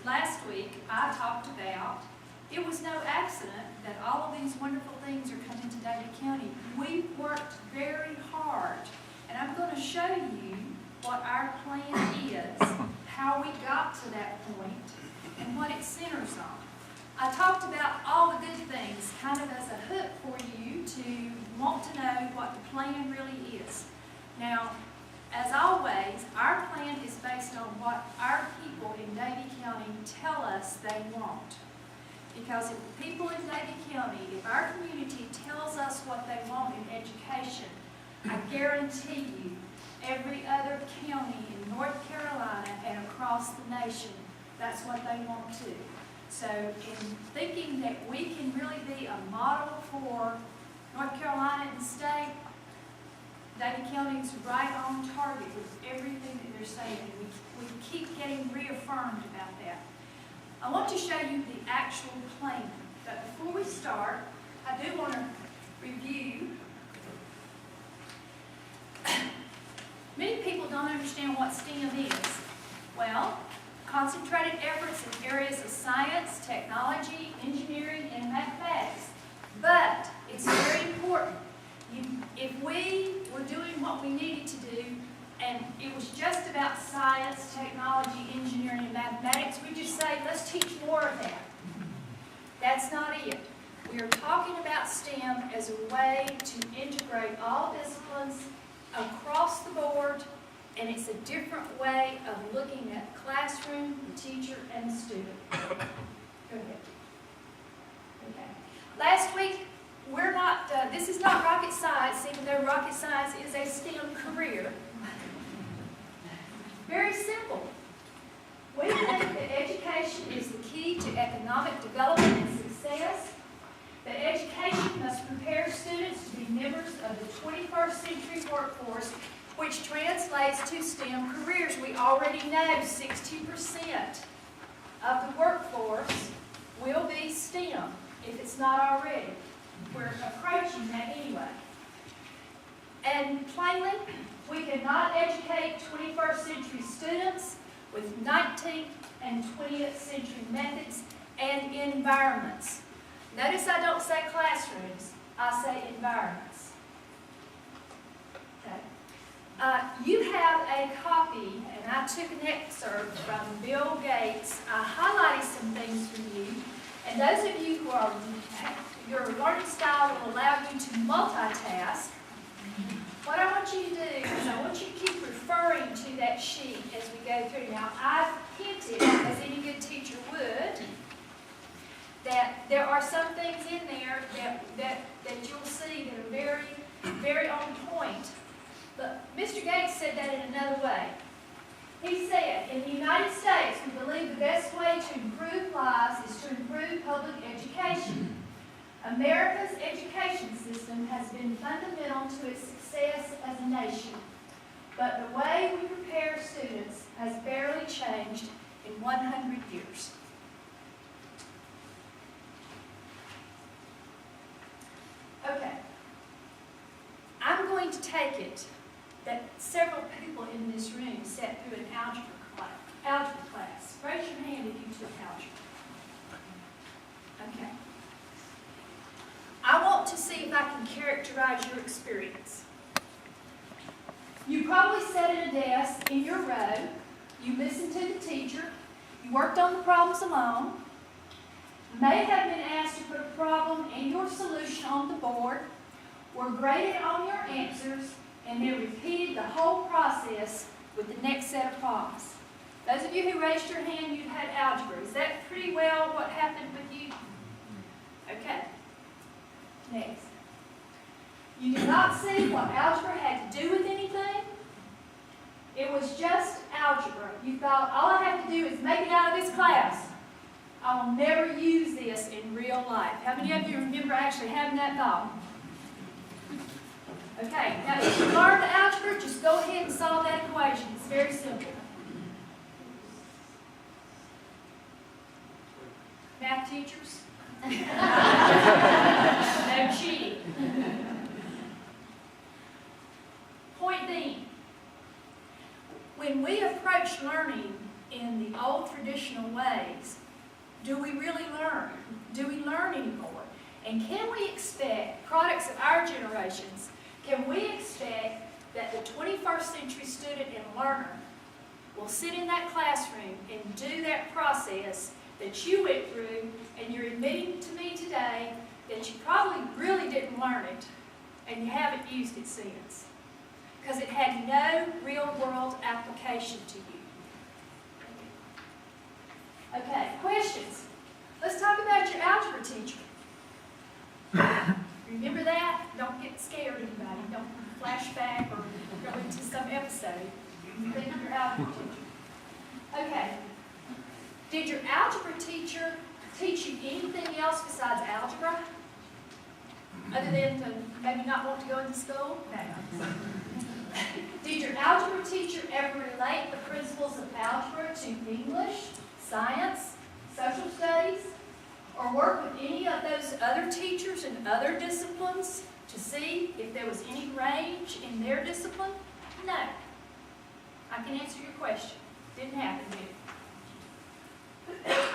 last week I talked about, it was no accident that all of these wonderful things are coming to Davie County. We worked very hard, and I'm going to show you what our plan is, how we got to that point, and what it centers on. I talked about all the good things, kind of as a hook for you to want to know what the plan really is. Now, as always, our plan is based on what our people in Davie County tell us they want. Because if the people in Davie County, if our community tells us what they want in education, I guarantee you, every other county in North Carolina and across the nation, that's what they want too. So in thinking that we can really be a model for North Carolina and the state, Davie County is right on target with everything that they're saying. We keep getting reaffirmed about that. I want to show you the actual plan. But before we start, I do want to review. Many people don't understand what STEM is. Well, concentrated efforts in areas of science, technology, engineering, and mathematics. But it's very important. If we were doing what we needed to do, and it was just about science, technology, engineering, and mathematics, we just say, let's teach more of that. That's not it. We are talking about STEM as a way to integrate all disciplines across the board, and it's a different way of looking at the classroom, the teacher, and the student. Go ahead. Okay. Last week, this is not rocket science, even though rocket science is a STEM career. Very simple. We think that education is the key to economic development and success. That education must prepare students to be members of the 21st century workforce, which translates to STEM careers. We already know 60% of the workforce will be STEM, if it's not already. We're approaching that anyway. And plainly, we cannot educate 21st century students with 19th and 20th century methods and environments. Notice I don't say classrooms, I say environments. Okay. You have a copy, and I took an excerpt from Bill Gates. I highlighted some things for you, and those of you who are, your learning style will allow you to multitask. What I want you to do is I want you to keep referring to that sheet as we go through. Now, I've hinted, as any good teacher would, that there are some things in there that you'll see that are very, very on point. But Mr. Gates said that in another way. He said, in the United States, we believe the best way to improve lives is to improve public education. America's education system has been fundamental to its success as a nation, but the way we prepare students has barely changed in 100 years. Okay, I'm going to take it that several people in this room sat through an algebra class. Raise your hand if you took algebra. Okay. I want to see if I can characterize your experience. You probably sat at a desk in your row, you listened to the teacher, you worked on the problems alone, may have been asked to put a problem and your solution on the board, were graded on your answers, and then repeated the whole process with the next set of problems. Those of you who raised your hand, you had algebra. Is that pretty well what happened with you? Okay. Next. You did not see what algebra had to do with anything. It was just algebra. You thought, all I have to do is make it out of this class. I will never use this in real life. How many of you remember actually having that thought? Okay, now if you learned algebra, just go ahead and solve that equation. It's very simple. Math teachers? No cheating. Point being, when we approach learning in the old traditional ways, do we really learn? Do we learn anymore? And can we expect, products of our generations, can we expect that the 21st century student and learner will sit in that classroom and do that process that you went through, and you're admitting to me today that you probably really didn't learn it and you haven't used it since, because it had no real-world application to you. Okay, questions? Let's talk about your algebra teacher. Remember that? Don't get scared, anybody. Don't flash back or go into some episode. Think of your algebra teacher. Okay. Did your algebra teacher teach you anything else besides algebra? Other than to maybe not want to go into school? No. Did your algebra teacher ever relate the principles of algebra to English, science, social studies, or work with any of those other teachers in other disciplines to see if there was any range in their discipline? No. I can answer your question. Didn't happen, did it?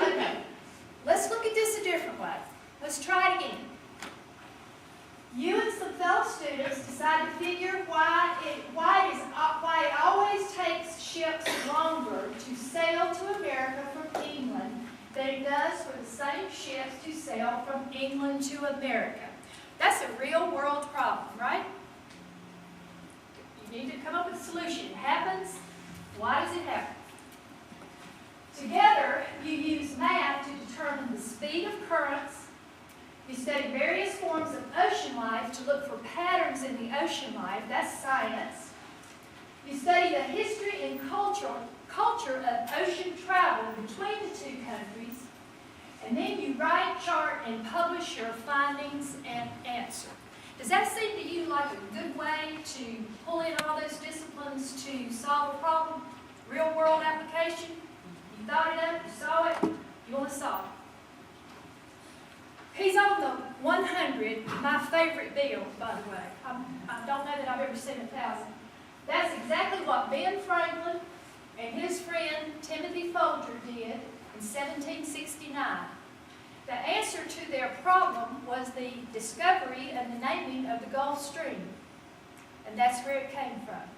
Okay. Let's look at this a different way. Let's try it again. You and some fellow students decide to figure why it always takes ships longer to sail to America from England than it does for the same ships to sail from England to America. That's a real world problem, right? You need to come up with a solution. It happens. Why does it happen? Together, you use math to determine the speed of currents. You study various forms of ocean life to look for patterns in the ocean life. That's science. You study the history and culture of ocean travel between the two countries. And then you write, chart, and publish your findings and answer. Does that seem to you like a good way to pull in all those disciplines to solve a problem? Real world application? You thought it up, you saw it, you want to solve it. He's on the 100, my favorite bill, by the way. I don't know that I've ever seen 1,000. That's exactly what Ben Franklin and his friend Timothy Folger did in 1769. The answer to their problem was the discovery and the naming of the Gulf Stream. And that's where it came from.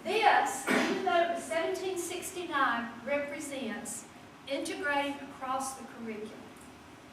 This, even though it was 1769, represents integrating across the curriculum.